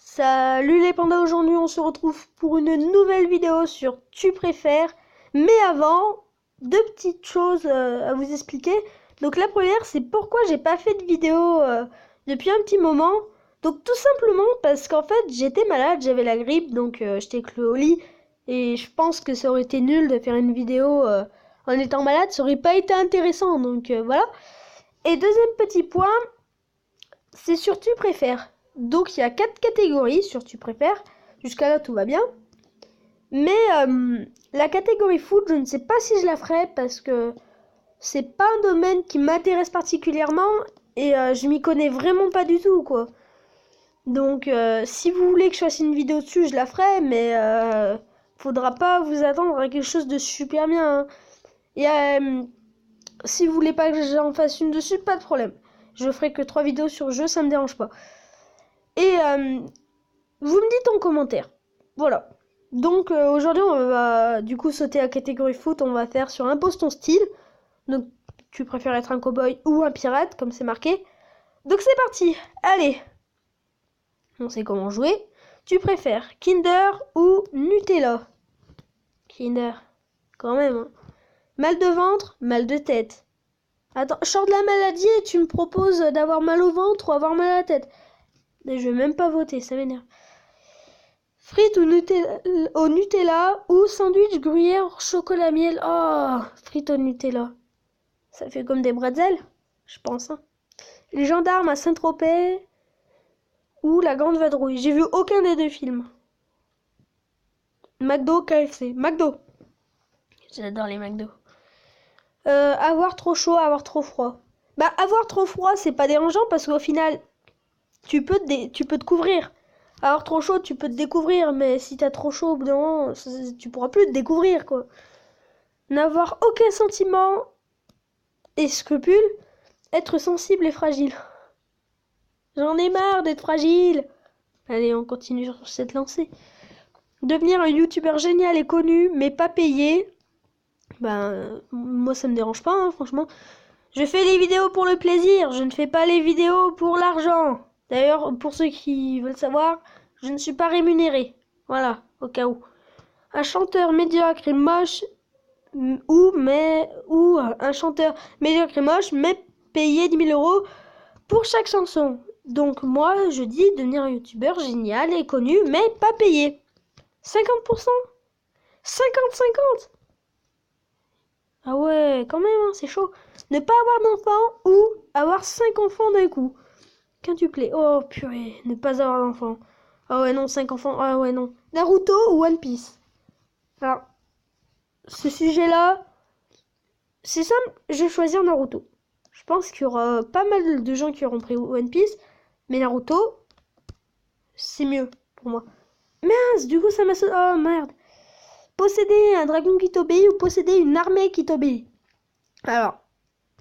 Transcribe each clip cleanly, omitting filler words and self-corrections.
Salut les pandas, aujourd'hui on se retrouve pour une nouvelle vidéo sur Tu préfères. Mais avant, deux petites choses à vous expliquer. Donc la première, c'est pourquoi j'ai pas fait de vidéo depuis un petit moment. Donc tout simplement parce qu'en fait j'étais malade, j'avais la grippe, donc j'étais cloué au lit. Et je pense que ça aurait été nul de faire une vidéo en étant malade, ça aurait pas été intéressant, donc voilà. Et deuxième petit point, c'est sur Tu préfères. Donc il y a 4 catégories sur Tu préfères. Jusqu'à là tout va bien. Mais la catégorie foot, je ne sais pas si je la ferai parce que c'est pas un domaine qui m'intéresse particulièrement et je m'y connais vraiment pas du tout quoi. Donc si vous voulez que je fasse une vidéo dessus, je la ferai, mais faudra pas vous attendre à quelque chose de super bien. Hein. Et si vous voulez pas que j'en fasse une dessus, pas de problème. Je ferai que 3 vidéos sur le jeu, ça me dérange pas. Et vous me dites en commentaire. Voilà. Donc aujourd'hui on va du coup sauter à la catégorie foot. On va faire sur impose ton style. Donc tu préfères être un cowboy ou un pirate comme c'est marqué. Donc c'est parti. Allez. On sait comment jouer. Tu préfères Kinder ou Nutella? Kinder. Quand même. Hein. Mal de ventre, mal de tête. Attends, je sors de la maladie et tu me proposes d'avoir mal au ventre ou avoir mal à la tête. Mais je vais même pas voter, ça m'énerve. Frites au Nutella ou sandwich gruyère chocolat miel. Oh, frites au Nutella. Ça fait comme des bretzels, je pense. Hein. Les gendarmes à Saint-Tropez ou la Grande Vadrouille. J'ai vu aucun des deux films. McDo, KFC. McDo. J'adore les McDo. Avoir trop chaud, avoir trop froid. Bah, avoir trop froid, c'est pas dérangeant parce qu'au final, tu peux te couvrir. Alors trop chaud, tu peux te découvrir, mais si t'as trop chaud au bout d'un moment, tu pourras plus te découvrir, quoi. N'avoir aucun sentiment et scrupule, être sensible et fragile. J'en ai marre d'être fragile. Allez, on continue sur cette lancée. Devenir un youtubeur génial et connu, mais pas payé. Ben, moi ça me dérange pas, hein, franchement. Je fais les vidéos pour le plaisir, je ne fais pas les vidéos pour l'argent. D'ailleurs, pour ceux qui veulent savoir, je ne suis pas rémunéré. Voilà, au cas où. Un chanteur médiocre et moche ou un chanteur médiocre et moche, mais payé 10 000 € pour chaque chanson. Donc moi, je dis devenir un youtubeur génial et connu, mais pas payé. 50%. 50-50. Ah ouais, quand même, hein, c'est chaud. Ne pas avoir d'enfant ou avoir 5 enfants d'un coup. Quintuplet. Oh purée, ne pas avoir d'enfant. Ah ouais, non, 5 enfants. Ah ouais, non. Naruto ou One Piece? Alors, ce sujet-là, c'est simple, je vais choisir Naruto. Je pense qu'il y aura pas mal de gens qui auront pris One Piece, mais Naruto, c'est mieux pour moi. Mince, du coup, ça m'a... Oh merde. Posséder un dragon qui t'obéit ou posséder une armée qui t'obéit? Alors,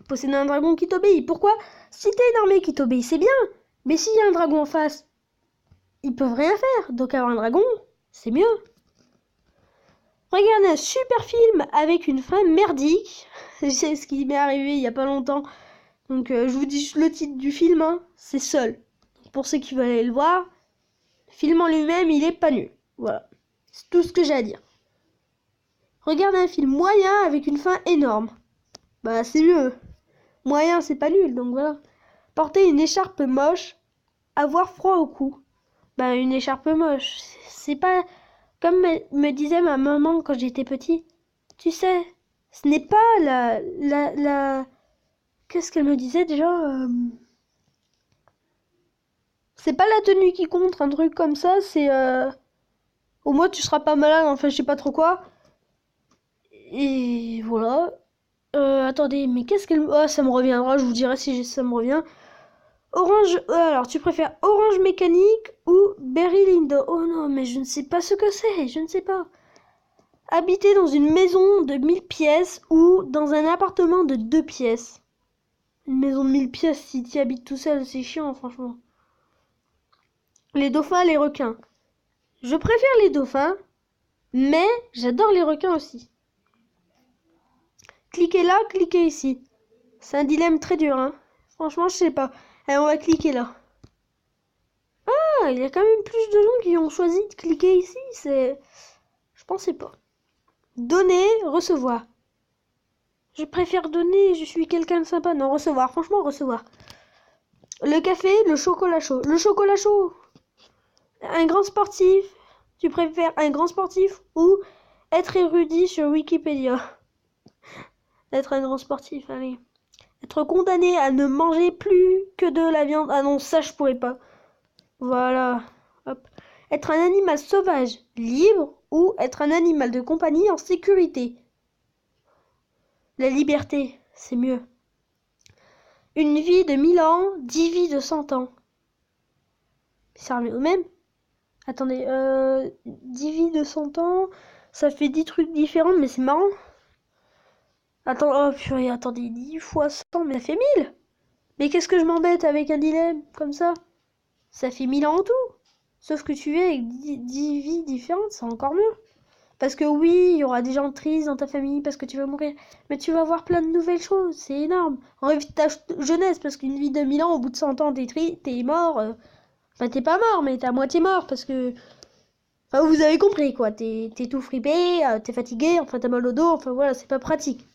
posséder un dragon qui t'obéit. Pourquoi? Si t'as une armée qui t'obéit, c'est bien. Mais s'il y a un dragon en face, ils peuvent rien faire. Donc avoir un dragon, c'est mieux. Regarder un super film avec une fin merdique. C'est ce qui m'est arrivé il y a pas longtemps. Donc je vous dis le titre du film, hein, c'est Seul. Pour ceux qui veulent aller le voir, le film en lui-même, il est pas nul. Voilà. C'est tout ce que j'ai à dire. Regarder un film moyen avec une fin énorme. Bah c'est mieux. Moyen, c'est pas nul, donc voilà. Porter une écharpe moche, avoir froid au cou. Bah une écharpe moche, c'est pas... Comme me disait ma maman quand j'étais petit. Tu sais, ce n'est pas la... Qu'est-ce qu'elle me disait déjà C'est pas la tenue qui compte, un truc comme ça, c'est... Au moins tu seras pas malade, enfin je sais pas trop quoi. Et voilà. Attendez, mais qu'est-ce qu'elle... Ah, ça me reviendra, je vous dirai si ça me revient. Orange... alors, tu préfères Orange Mécanique ou Berry Lindo? Oh non, mais je ne sais pas ce que c'est, je ne sais pas. Habiter dans une maison de 1000 pièces ou dans un appartement de 2 pièces? Une maison de 1000 pièces, si tu habites tout seul, c'est chiant, franchement. Les dauphins, les requins. Je préfère les dauphins, mais j'adore les requins aussi. Cliquez là, cliquez ici. C'est un dilemme très dur, hein. Franchement, je sais pas. Allez, on va cliquer là. il y a quand même plus de gens qui ont choisi de cliquer ici. Je pensais pas. Donner, recevoir. Je préfère donner, je suis quelqu'un de sympa. Non, recevoir, franchement, recevoir. Le café, le chocolat chaud. Le chocolat chaud. Un grand sportif. Tu préfères un grand sportif ou être érudit sur Wikipédia? Être un grand sportif, allez. Être condamné à ne manger plus que de la viande. Ah non, ça je pourrais pas. Voilà. Hop. Être un animal sauvage, libre, ou être un animal de compagnie en sécurité. La liberté, c'est mieux. Une vie de 1000 ans, 10 vies de 100 ans. Ça revient au même. Attendez, 10 vies de 100 ans, ça fait 10 trucs différents, mais c'est marrant. Attends, oh purée, attendez, 10 fois 100, mais ça fait 1000. Mais qu'est-ce que je m'embête avec un dilemme comme ça? Ça fait 1000 ans en tout. Sauf que tu vis avec 10 vies différentes, c'est encore mieux. Parce que oui, il y aura des gens tristes dans ta famille parce que tu vas mourir. Mais tu vas voir plein de nouvelles choses, c'est énorme. Enlève ta jeunesse parce qu'une vie de 1000 ans, au bout de 100 ans, t'es mort. Enfin, t'es pas mort, mais t'es à moitié mort parce que... Enfin, vous avez compris quoi, t'es tout fripé, t'es fatigué, enfin t'as mal au dos, enfin voilà, c'est pas pratique.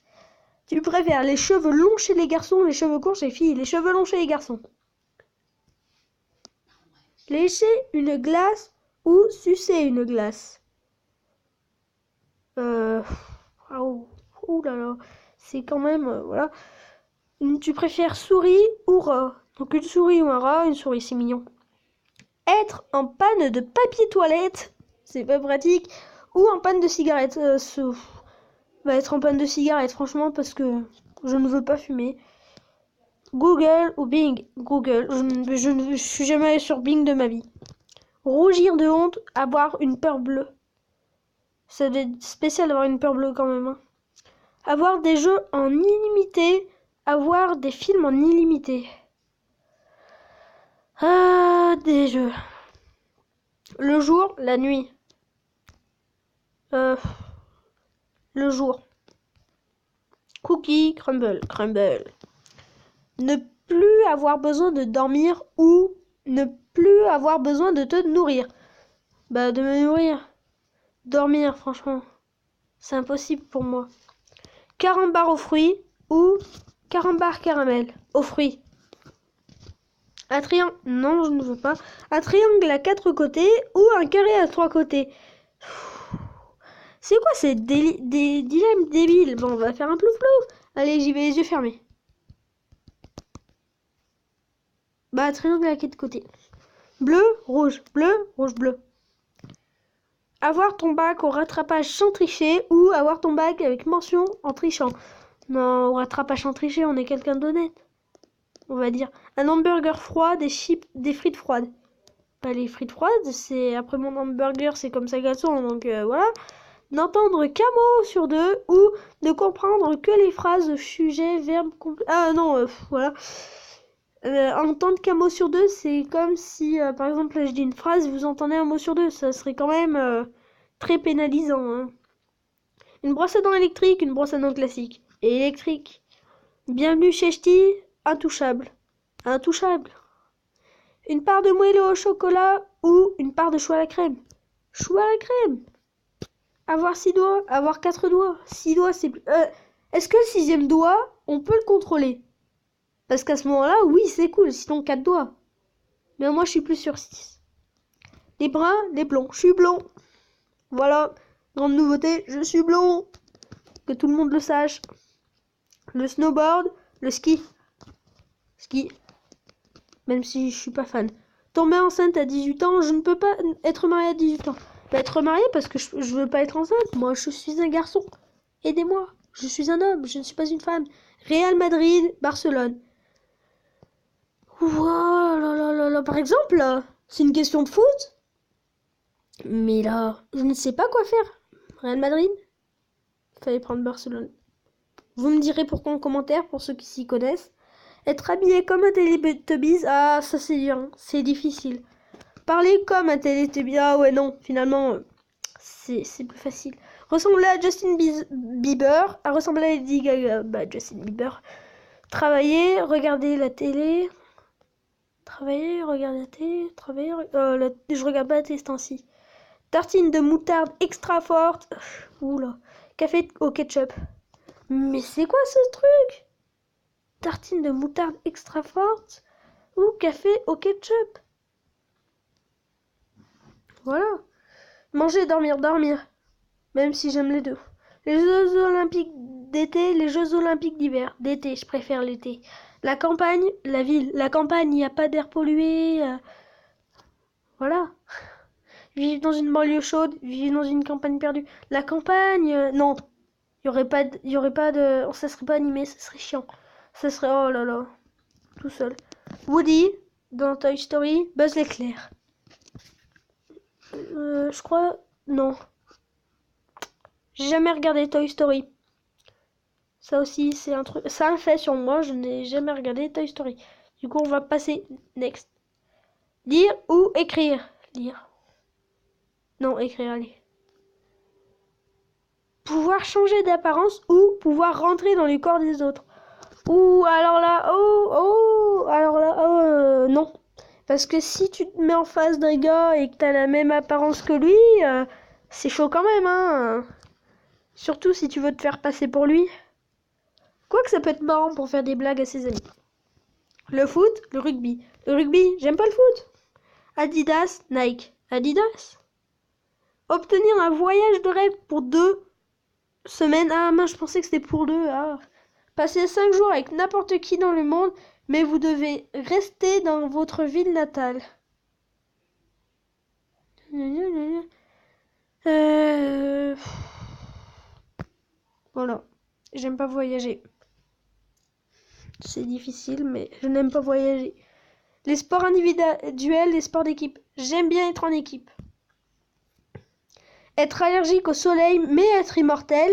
Tu préfères les cheveux longs chez les garçons, les cheveux courts chez les filles, les cheveux longs chez les garçons. Lécher une glace ou sucer une glace. Ouh là là, c'est quand même, voilà. Tu préfères souris ou rat? Donc une souris ou un rat, une souris c'est mignon. Être en panne de papier toilette, c'est pas pratique, ou en panne de cigarette. Va être en panne de cigarette, franchement, parce que je ne veux pas fumer. Google ou Bing? Google, je ne suis jamais allé sur Bing de ma vie. Rougir de honte, avoir une peur bleue. Ça doit être spécial d'avoir une peur bleue quand même. Hein. Avoir des jeux en illimité, avoir des films en illimité. Ah, des jeux. Le jour, la nuit. Le jour. Cookie, crumble, crumble. Ne plus avoir besoin de dormir ou ne plus avoir besoin de te nourrir. Bah, de me nourrir. Dormir, franchement. C'est impossible pour moi. Carambar aux fruits ou carambar caramel aux fruits. Un triangle, non, je ne veux pas. Un triangle à 4 côtés ou un carré à 3 côtés. C'est quoi ces dilemmes débiles? Bon, on va faire un plouf-plouf. Allez, j'y vais les yeux fermés. Bah, triangle à 4 côtés. Bleu, rouge, bleu. Avoir ton bac au rattrapage sans tricher ou avoir ton bac avec mention en trichant. Non, au rattrapage sans tricher, on est quelqu'un d'honnête. On va dire un hamburger froid, des chips, des frites froides. Bah, les frites froides, c'est après mon hamburger, c'est comme ça qu'elles sont, donc voilà. N'entendre qu'un mot sur deux ou ne comprendre que les phrases, sujet, verbe, ah non, voilà. Entendre qu'un mot sur deux, c'est comme si, par exemple, là, je dis une phrase, vous entendez un mot sur deux, ça serait quand même très pénalisant. Hein. Une brosse à dents électrique, une brosse à dents classique. Et électrique. Bienvenue chez Ch'ti, intouchable. Intouchable. Une part de moelleux au chocolat ou une part de choux à la crème. Choux à la crème. Avoir 6 doigts, avoir 4 doigts. 6 doigts, c'est plus... Est-ce que le 6e doigt, on peut le contrôler? Parce qu'à ce moment-là, oui, c'est cool, sinon 4 doigts. Mais moi, je suis plus sur 6. Les bruns, les blonds. Je suis blond. Voilà, grande nouveauté, je suis blond. Que tout le monde le sache. Le snowboard, le ski. Ski. Même si je suis pas fan. Tomber enceinte à 18 ans, je ne peux pas être mariée à 18 ans. Pas être mariée parce que je veux pas être enceinte. Moi, je suis un garçon. Aidez-moi. Je suis un homme, je ne suis pas une femme. Real Madrid, Barcelone. Voilà, par exemple, c'est une question de foot. Mais là, je ne sais pas quoi faire. Real Madrid, fallait prendre Barcelone. Vous me direz pourquoi en commentaire, pour ceux qui s'y connaissent. Être habillé comme un Teletubbies, ah, ça c'est dur, c'est difficile. Parler comme un Teletubbies, ah ouais, non, finalement, c'est plus facile. Ressembler à Justin Bieber, à ressembler à Lady Gaga, bah Justin Bieber. Travailler, regarder la télé. Travailler, regarder la télé, travailler... je regarde pas la télé ce temps-ci. Tartine de moutarde extra forte. Oula. Café au ketchup. Mais c'est quoi ce truc? Tartine de moutarde extra forte ou café au ketchup? Voilà. Manger, dormir, dormir. Même si j'aime les deux. Les Jeux Olympiques d'été, les Jeux Olympiques d'hiver. D'été, je préfère l'été. La campagne, la ville. La campagne, il n'y a pas d'air pollué. Voilà. Vivre dans une banlieue chaude, vivre dans une campagne perdue. La campagne, non. Il y aurait pas de... Ça serait pas animé, ça serait chiant. Ça serait, oh là là, tout seul. Woody, dans Toy Story, Buzz l'éclair. Je crois, non. J'ai jamais regardé Toy Story. Ça aussi, c'est un truc, ça a un fait sur moi, je n'ai jamais regardé Toy Story. Du coup, on va passer next. Lire ou écrire? Lire. Non, écrire, allez. Pouvoir changer d'apparence ou pouvoir rentrer dans les corps des autres. Ou alors là, non. Parce que si tu te mets en face d'un gars et que t'as la même apparence que lui, c'est chaud quand même, hein. Surtout si tu veux te faire passer pour lui. Quoique ça peut être marrant pour faire des blagues à ses amis. Le foot, le rugby. Le rugby, j'aime pas le foot. Adidas, Nike. Adidas. Obtenir un voyage de rêve pour 2 semaines. Ah mince, je pensais que c'était pour 2. Ah. Passer 5 jours avec n'importe qui dans le monde, mais vous devez rester dans votre ville natale. Voilà. J'aime pas voyager. C'est difficile, mais je n'aime pas voyager. Les sports individuels, les sports d'équipe. J'aime bien être en équipe. Être allergique au soleil, mais être immortel.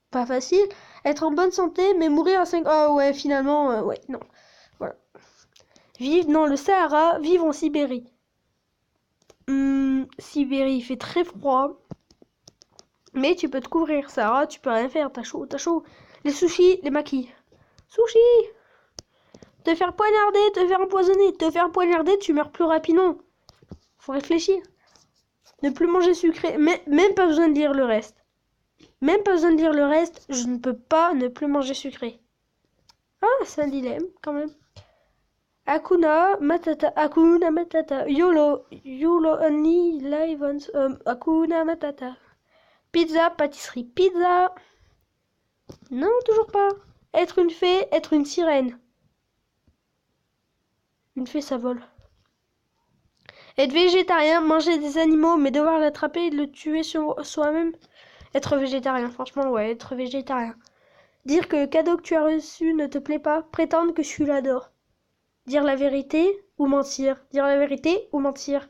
Pas facile. Être en bonne santé, mais mourir à 5... Oh ouais, finalement, ouais, non. Voilà. Vivre dans le Sahara, vivre en Sibérie. Sibérie, il fait très froid. Mais tu peux te couvrir. Sahara, tu peux rien faire. T'as chaud, t'as chaud. Les sushis, les maquis. Sushi! Te faire poignarder, te faire empoisonner. Te faire poignarder, tu meurs plus rapidement. Faut réfléchir. Ne plus manger sucré. Mais même pas besoin de lire le reste. Même pas besoin de lire le reste. Je ne peux pas ne plus manger sucré. Ah, c'est un dilemme, quand même. Hakuna Matata. Hakuna Matata. YOLO. YOLO only live once. Hakuna Matata. Pizza, pâtisserie. Pizza. Non, toujours pas. Être une fée, être une sirène. Une fée, ça vole. Être végétarien, manger des animaux, mais devoir l'attraper et le tuer sur soi-même. Être végétarien, franchement, ouais, être végétarien. Dire que le cadeau que tu as reçu ne te plaît pas, prétendre que tu l'adores. Dire la vérité ou mentir. Dire la vérité ou mentir.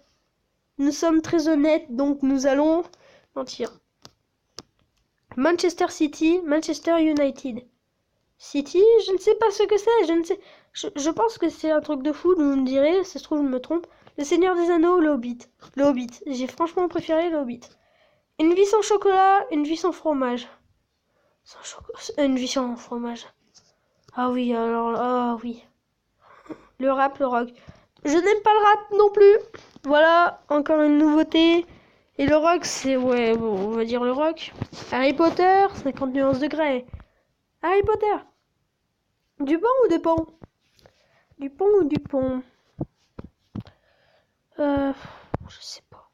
Nous sommes très honnêtes, donc nous allons mentir. Manchester City, Manchester United. City, je ne sais pas ce que c'est, je ne sais... Je pense que c'est un truc de fou, vous me direz, ça se trouve je me trompe. Le Seigneur des Anneaux, le Hobbit. Le Hobbit, j'ai franchement préféré le Hobbit. Une vie sans chocolat, une vie sans fromage. Une vie sans fromage. Ah oui, alors, ah oui. Le rap, le rock. Je n'aime pas le rap non plus. Voilà, encore une nouveauté. Et le rock, c'est, ouais, bon, on va dire le rock. Harry Potter, 50 nuances de Grey. Harry Potter. Dupont ou Dupont? Dupont ou Dupont? Je sais pas.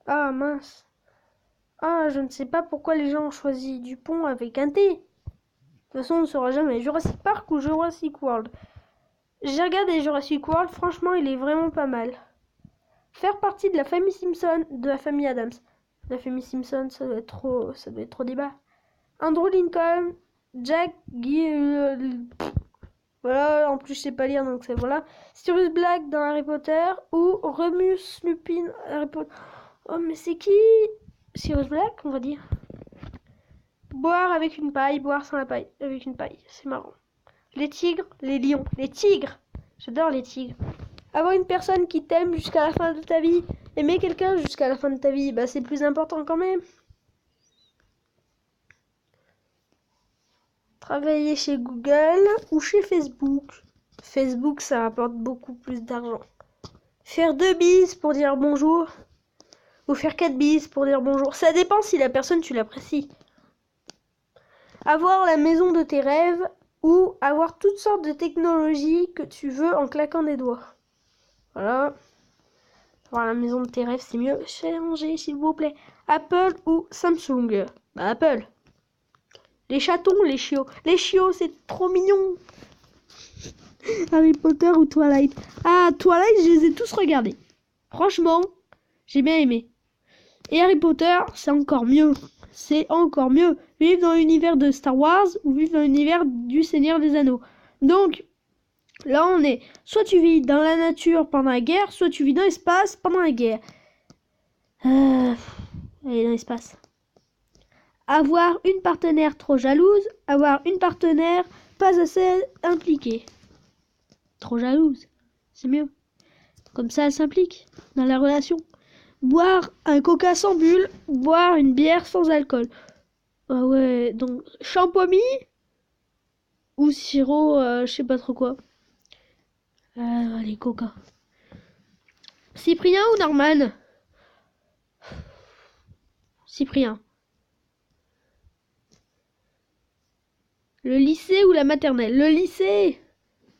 Ah mince. Ah, je ne sais pas pourquoi les gens ont choisi Dupont avec un T. De toute façon, on ne saura jamais. Jurassic Park ou Jurassic World? J'ai regardé Jurassic World, franchement, il est vraiment pas mal. Faire partie de la famille Simpson, de la famille Adams. La famille Simpson, ça doit être trop débat. Andrew Lincoln, Jack voilà, en plus je sais pas lire donc c'est voilà. Sirius Black dans Harry Potter ou Remus Lupin Harry Potter. Oh mais c'est qui? Sirius Black, on va dire. Boire avec une paille, boire sans la paille, avec une paille, c'est marrant. Les tigres, les lions, les tigres. J'adore les tigres. Avoir une personne qui t'aime jusqu'à la fin de ta vie, aimer quelqu'un jusqu'à la fin de ta vie, bah c'est plus important quand même. Travailler chez Google ou chez Facebook. Facebook, ça rapporte beaucoup plus d'argent. Faire 2 bises pour dire bonjour. Ou faire 4 bises pour dire bonjour. Ça dépend si la personne, tu l'apprécies. Avoir la maison de tes rêves. Ou avoir toutes sortes de technologies que tu veux en claquant des doigts. Voilà. Avoir la maison de tes rêves, c'est mieux. Changez, s'il vous plaît. Apple ou Samsung? Bah, Apple. Les chatons, les chiots. Les chiots, c'est trop mignon. Harry Potter ou Twilight? Ah, Twilight, je les ai tous regardés. Franchement, j'ai bien aimé. Et Harry Potter, c'est encore mieux. C'est encore mieux. Vivre dans l'univers de Star Wars ou vivre dans l'univers du Seigneur des Anneaux. Donc, là, on est... Soit tu vis dans la nature pendant la guerre, soit tu vis dans l'espace pendant la guerre. Allez, dans l'espace. Avoir une partenaire trop jalouse, avoir une partenaire pas assez impliquée. Trop jalouse, c'est mieux. Comme ça, elle s'implique dans la relation. Boire un coca sans bulle, boire une bière sans alcool. Ah ouais, donc champomy ou sirop, je sais pas trop quoi. Allez, coca. Cyprien ou Norman? Cyprien. Le lycée ou la maternelle? Le lycée!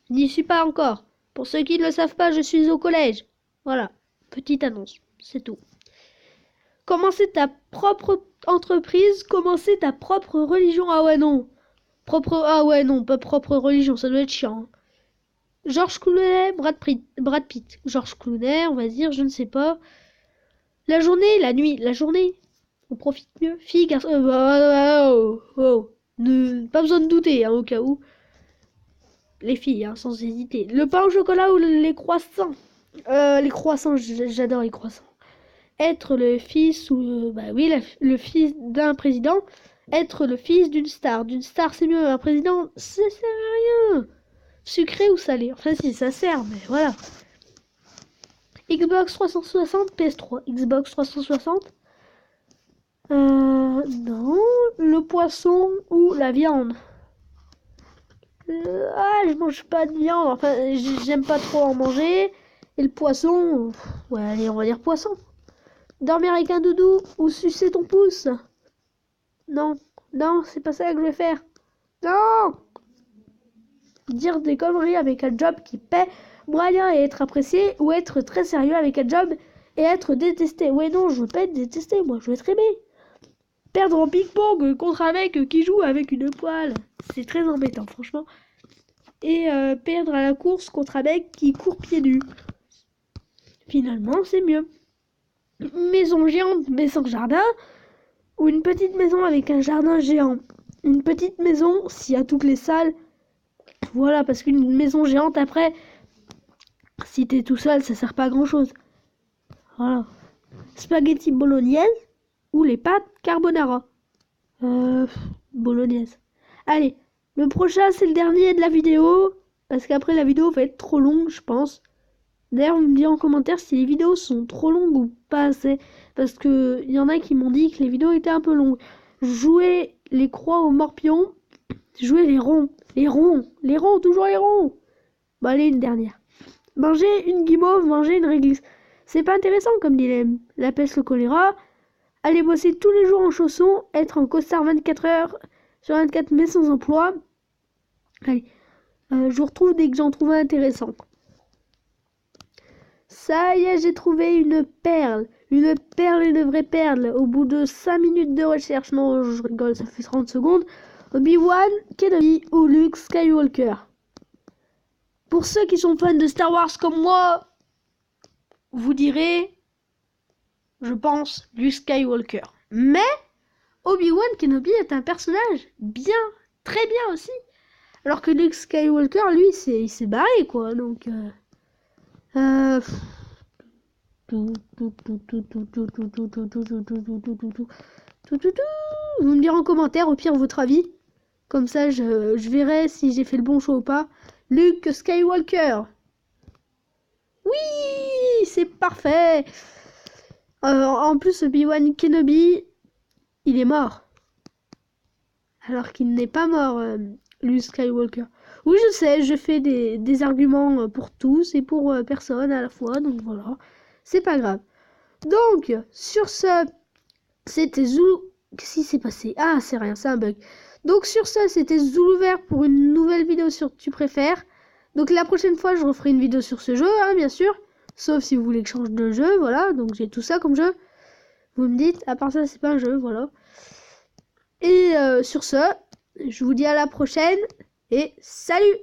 Je n'y suis pas encore. Pour ceux qui ne le savent pas, je suis au collège. Voilà, petite annonce, c'est tout. Commencer ta propre entreprise, commencer ta propre religion. Ah ouais, non. Ah ouais, non, pas propre religion, ça doit être chiant. George Clooney, Brad Pitt. George Clooney, on va dire, je ne sais pas. La journée, la nuit, la journée. On profite mieux. Fille, garçon... pas besoin de douter, hein, au cas où. Les filles, hein, sans hésiter. Le pain au chocolat ou les croissants? Les croissants, j'adore les croissants. Être le fils ou... bah oui, le fils d'un président. Être le fils d'une star. D'une star, c'est mieux. Un président, ça sert à rien. Sucré ou salé? Enfin, si, ça sert, mais voilà. Xbox 360, PS3. Xbox 360. Non. Le poisson ou la viande? Je mange pas de viande. Enfin, j'aime pas trop en manger. Et le poisson... Ouais, allez, on va dire poisson. Dormir avec un doudou ou sucer ton pouce? Non. Non, c'est pas ça que je vais faire. Non! Dire des conneries avec un job qui paie moyen et être apprécié, ou être très sérieux avec un job et être détesté. Ouais, non, je veux pas être détesté, moi, je veux être aimé. Perdre en ping-pong contre un mec qui joue avec une poêle, c'est très embêtant, franchement. Et perdre à la course contre un mec qui court pieds nus. Finalement, c'est mieux. Une maison géante mais sans jardin, ou une petite maison avec un jardin géant. Une petite maison, s'il y a toutes les salles. Voilà, parce qu'une maison géante, après, si t'es tout seul, ça sert pas à grand chose. Voilà. Spaghetti bolognaise ou les pâtes carbonara? Bolognaise. Allez, le prochain, c'est le dernier de la vidéo. Parce qu'après, la vidéo va être trop longue, je pense. D'ailleurs, vous me direz en commentaire si les vidéos sont trop longues ou pas assez. Parce que y en a qui m'ont dit que les vidéos étaient un peu longues. Jouer les croix au morpion. Jouer les ronds. Les ronds. Les ronds, toujours les ronds. Bon, allez, une dernière. Manger une guimauve, manger une réglisse. C'est pas intéressant comme dilemme. La peste, le choléra. Aller bosser tous les jours en chaussons. Être en costard 24 heures sur 24 mais sans emploi. Allez. Je vous retrouve dès que j'en trouve un intéressant. Ça y est, j'ai trouvé une perle. Une perle, une vraie perle. Au bout de 5 minutes de recherche. Non, je rigole, ça fait 30 secondes. Obi-Wan Kenobi ou Luke Skywalker? Pour ceux qui sont fans de Star Wars comme moi, vous direz, je pense, Luke Skywalker. Mais Obi-Wan Kenobi est un personnage bien, très bien aussi. Alors que Luke Skywalker, lui, il s'est barré, quoi. Donc, vous me direz en commentaire, au pire, votre avis. Comme ça, je verrai si j'ai fait le bon choix ou pas. Luke Skywalker. Oui, c'est parfait. En plus, Obi-Wan Kenobi, il est mort. Alors qu'il n'est pas mort, Luke Skywalker. Oui, je sais, je fais des arguments pour tous et pour personne à la fois, donc voilà, c'est pas grave. Donc, sur ce, c'était Zoulou... Qu'est-ce qui s'est passé? Ah, c'est rien, c'est un bug. Donc sur ce, c'était Zoulou Vert pour une nouvelle vidéo sur Tu préfères. Donc la prochaine fois, je referai une vidéo sur ce jeu, hein, bien sûr. Sauf si vous voulez que je change de jeu, voilà. Donc j'ai tout ça comme jeu. Vous me dites, à part ça, c'est pas un jeu, voilà. Et sur ce, je vous dis à la prochaine et salut!